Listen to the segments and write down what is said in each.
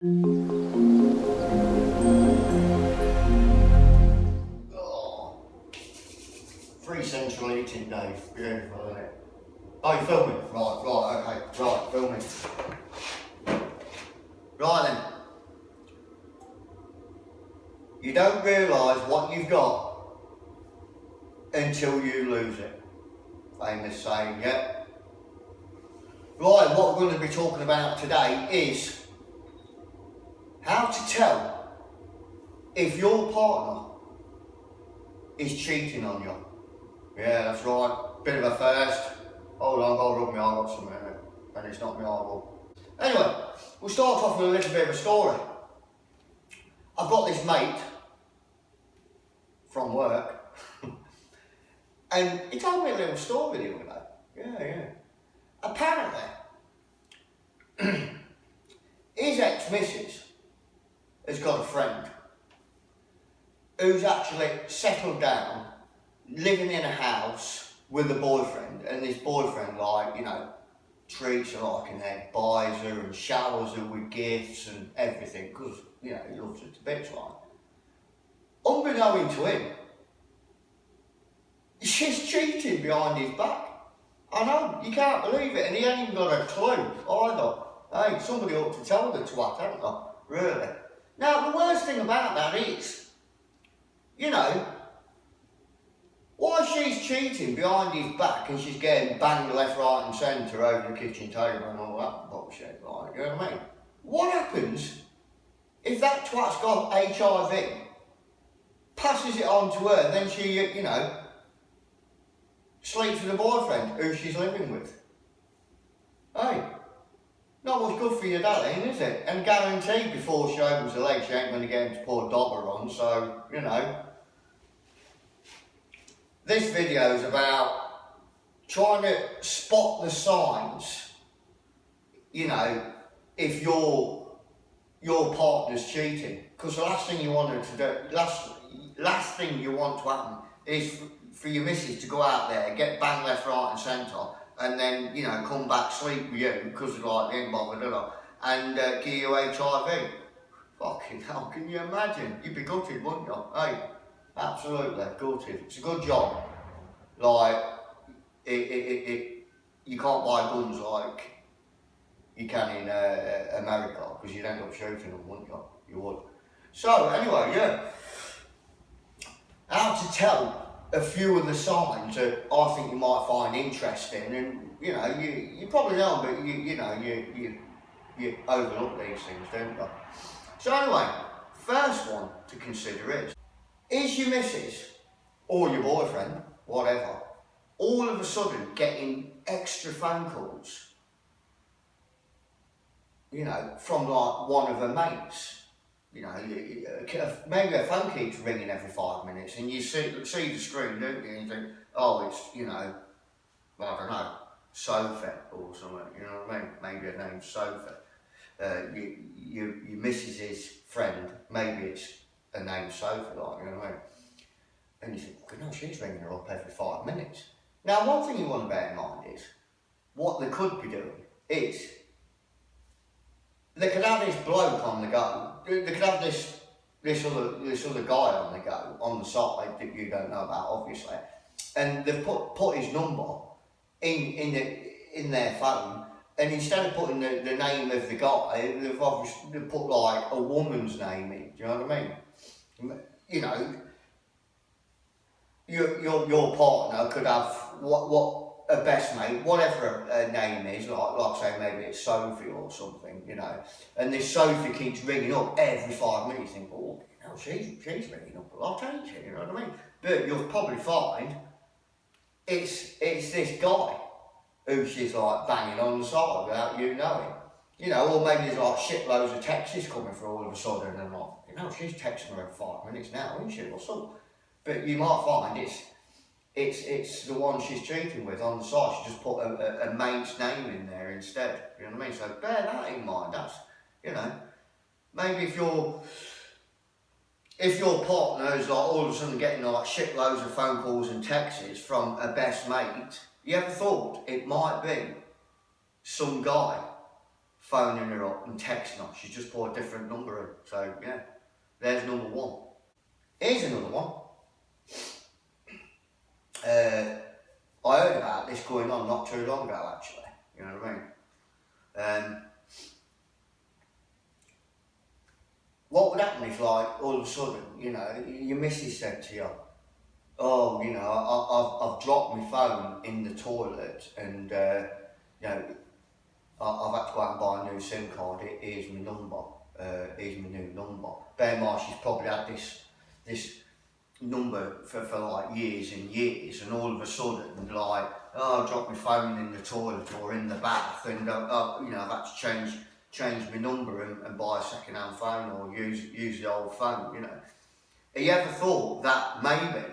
Oh, free central eating, Dave. Beautiful, isn't it? Oh, you're filming? Right, okay. Right, filming. Right then. You don't realise what you've got until you lose it. Famous saying, yeah. Right, what we're going to be talking about today is how to tell if your partner is cheating on you. Yeah, that's right. Bit of a first. Hold on, I'll rub my eye got something in it, and it's not my eyeball. Anyway, we'll start off with a little bit of a story. I've got this mate from work, and he told me a little story the other day. Yeah. Apparently, his ex-missus has got a friend who's actually settled down, living in a house with a boyfriend, and this boyfriend, treats her like an egg, buys her and showers her with gifts and everything, because, he loves her to bits, like. Unbeknown to him, she's cheating behind his back. I know, you can't believe it, and he ain't even got a clue either. Hey, somebody ought to tell the twat, haven't they? Really. Now, the worst thing about that is, why she's cheating behind his back and she's getting banged left, right and centre over the kitchen table and all that bullshit, like, you know what I mean? What happens if that twat's got HIV, passes it on to her, and then she, sleeps with a boyfriend who she's living with? Hey, not much good for your darling, is it? And guaranteed before she opens her legs, she ain't going to get him to pour dobber on, so, This video is about trying to spot the signs, if your partner's cheating. Because the last thing you want her to do, last thing you want to happen is for your missus to go out there, get banged left, right and centre, and then, come back, sleep with you, because they ain't bothered, do they? And give you HIV. Fucking hell, can you imagine? You'd be gutted, wouldn't you? Hey, absolutely gutted. It's a good job. You can't buy guns like you can in America, because you'd end up shooting them, wouldn't you? You would. So, anyway, yeah. How to tell a few of the signs that I think you might find interesting, and you probably know, but you overlook these things, don't you? So anyway, first one to consider is your missus or your boyfriend, whatever, all of a sudden getting extra phone calls, from one of her mates. Maybe her phone keeps ringing every 5 minutes, and you see the screen, don't you? And you think, oh, it's, I don't know, Sophie or something, you know what I mean? Maybe her name's Sophie. Your missus's friend, maybe it's her name's Sophie, you know what I mean? And you think, no, she's ringing her up every 5 minutes. Now, one thing you want to bear in mind is, what they could be doing is, they could have this bloke on the go. They could have this other guy on the go, on the side, that you don't know about, obviously. And they've put his number in their phone, and instead of putting the name of the guy, they've put like a woman's name in. Do you know what I mean? Your partner could have what a best mate, whatever her name is, like say maybe it's Sophie or something, and this Sophie keeps ringing up every 5 minutes. You think, oh, she's ringing up a lot, ain't she? You know what I mean? But you'll probably find it's this guy who she's banging on the side without you knowing. Or maybe there's shitloads of texts coming through all of a sudden, and she's texting her every 5 minutes now, isn't she? What's up? But you might find it's the one she's cheating with on the side. She just put a mate's name in there instead. You know what I mean? So bear that in mind. That's, maybe if your partner is all of a sudden getting shitloads of phone calls and texts from a best mate, you ever thought it might be some guy phoning her up and texting her. She's just put a different number in. So yeah, there's number one. Here's another one. I heard about this going on not too long ago, actually. You know what I mean? What would happen if, like, all of a sudden, you know, your missus said to you, oh, you know, I've dropped my phone in the toilet and, you know, I've had to go out and buy a new SIM card. Here's my number. Here's my new number. Bear in mind, she's probably had this number for like years and years, and all of a sudden, like, oh, I dropped my phone in the toilet or in the bath, and you know, I've had to change my number and buy a second-hand phone or use the old phone. You know, have you ever thought that maybe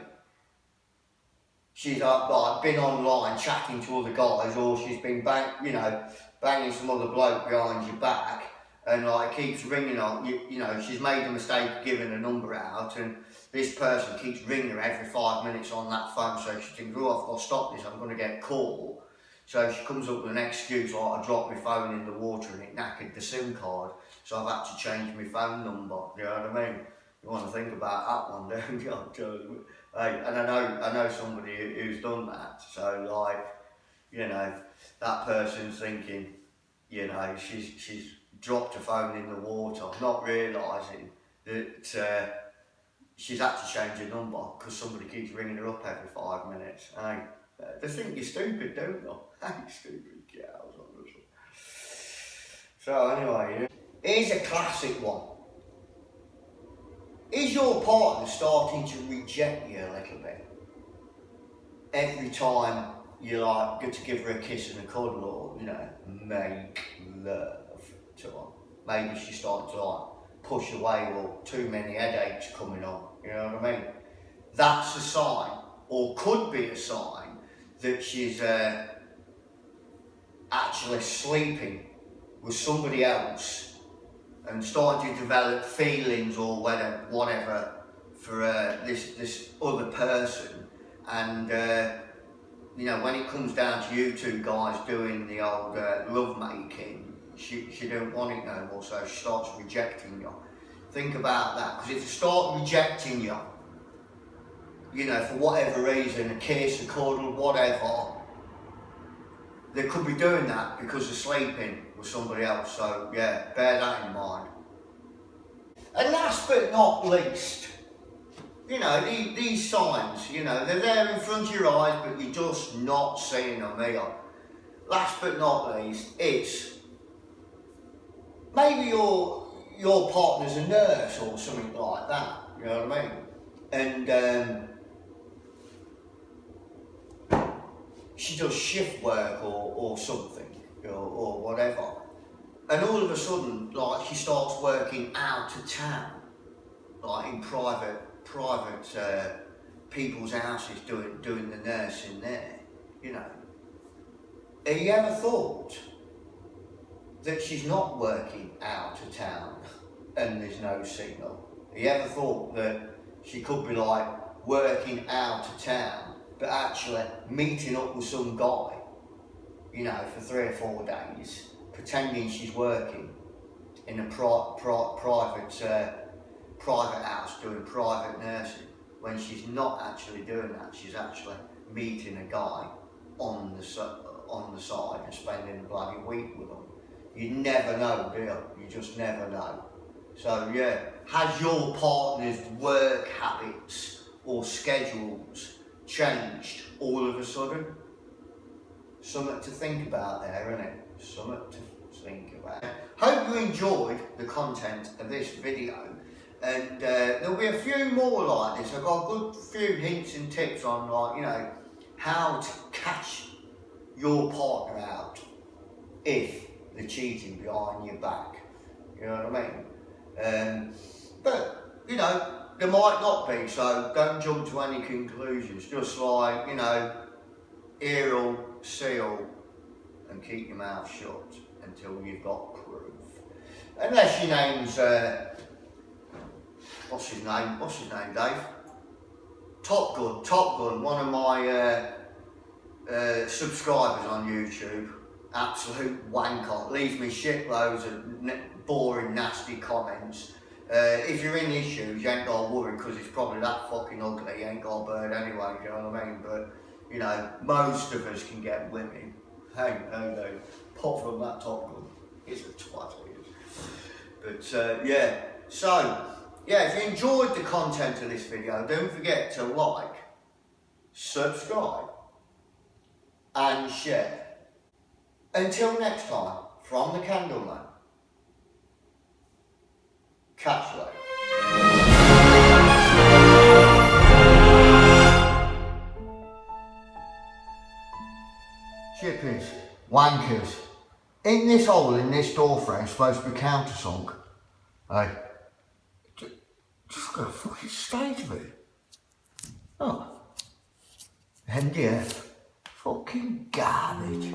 she's like been online chatting to other guys, or she's been banging some other bloke behind your back, and like keeps ringing on you know, she's made the mistake of giving a number out, and this person keeps ringing her every 5 minutes on that phone, so she thinks, oh, I've got to stop this, I'm going to get caught. So she comes up with an excuse like, I dropped my phone in the water and it knackered the SIM card, so I've had to change my phone number. You know what I mean? You want to think about that one, don't you? Hey, and I know somebody who's done that, so like, you know, that person's thinking, you know, she's dropped her phone in the water, not realising that she's had to change her number because somebody keeps ringing her up every 5 minutes. Hey, they think you're stupid, don't they? Hey, stupid cows, honestly. So anyway, here's a classic one. Is your partner starting to reject you a little bit? Every time you like go to give her a kiss and a cuddle, or, you know, make love to her. Maybe she's starting to like push away, or too many headaches coming on. You know what I mean? That's a sign, or could be a sign, that she's actually sleeping with somebody else and starting to develop feelings or whatever for this other person. And you know, when it comes down to you two guys doing the old love making, she don't want it no more, so she starts rejecting you. Think about that, because if you start rejecting you, you know, for whatever reason, a kiss, a cuddle, whatever, they could be doing that because they're sleeping with somebody else. So yeah, bear that in mind. And last but not least, you know, these signs, you know, they're there in front of your eyes, but you're just not seeing them here. Last but not least, it's maybe your partner's a nurse or something like that, you know what I mean? And she does shift work or something, or whatever. And all of a sudden, like, she starts working out of town, like in private people's houses doing the nursing there, you know. Have you ever thought that she's not working out of town and there's no signal? Have you ever thought that she could be like working out of town but actually meeting up with some guy, you know, for 3 or 4 days, pretending she's working in a private house doing private nursing, when she's not actually doing that? She's actually meeting a guy on the side and spending a bloody week with them. You never know, do you? You just never know. So yeah, has your partner's work habits or schedules changed all of a sudden? Something to think about there, isn't it? Something to think about. Hope you enjoyed the content of this video, and there'll be a few more like this. I've got a good few hints and tips on, like, you know, how to catch your partner out if they're cheating behind your back. You know what I mean? But, you know, there might not be, so don't jump to any conclusions. Just like, you know, ear all, seal, and keep your mouth shut until you've got proof. Unless your name's, what's his name, Dave? Top Gun, one of my subscribers on YouTube. absolute wanker. Leaves me shitloads of boring, nasty comments. If you're in the issues, you ain't got to worry because it's probably that fucking ugly. You ain't got a bird anyway, do you know what I mean? But, you know, most of us can get women. Hey, no, apart from that Top Gun. It's a twat, he is. But, yeah. So, yeah, if you enjoyed the content of this video, don't forget to like, subscribe, and share. Until next time, from the Candleman, catch you later. Chippies, wankers, in this hole in this door frame supposed to be countersunk. Hey, just got a fucking stage of it. Oh, MDF, fucking garbage.